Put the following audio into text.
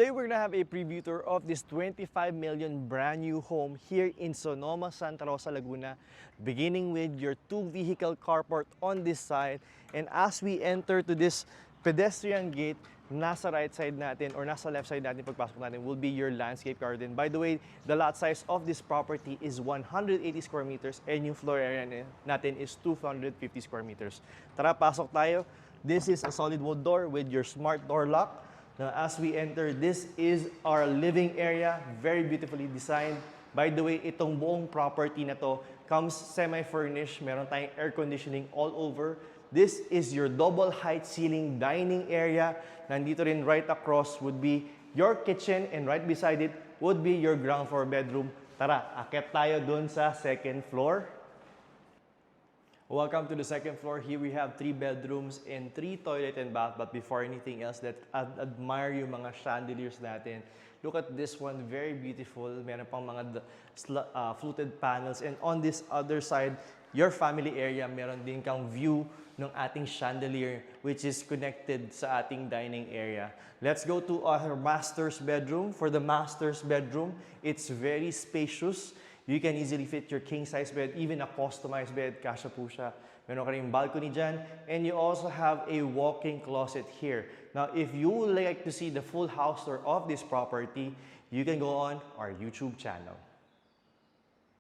Today we're gonna have a preview tour of this 25 million brand new home here in Sonoma, Santa Rosa, Laguna, beginning with your two-vehicle carport on this side. And as we enter to this pedestrian gate, nasa right side natin or nasa left side natin pagpasok natin will be your landscape garden. By the way, the lot size of this property is 180 square meters and yung floor area natin is 250 square meters. Tara, pasok tayo. This is a solid wood door with your smart door lock. Now, as we enter, this is our living area, very beautifully designed. By the way, itong buong property na to comes semi-furnished. Meron tayong air conditioning all over. This is your double height ceiling dining area. Nandito rin right across would be your kitchen and right beside it would be your ground floor bedroom. Tara, akit tayo dun sa second floor. Welcome to the second floor. Here we have 3 bedrooms and 3 toilet and bath. But before anything else, admire yung mga chandeliers natin. Look at this one, very beautiful. Meron pang mga fluted panels. And on this other side, your family area, meron din kang view ng ating chandelier which is connected sa ating dining area. Let's go to our master's bedroom. For the master's bedroom, it's very spacious. You can easily fit your king-size bed, even a customized bed, kasya po siya. Meron ka rin balcony dyan. And you also have a walk-in closet here. Now, if you would like to see the full house tour of this property, you can go on our YouTube channel.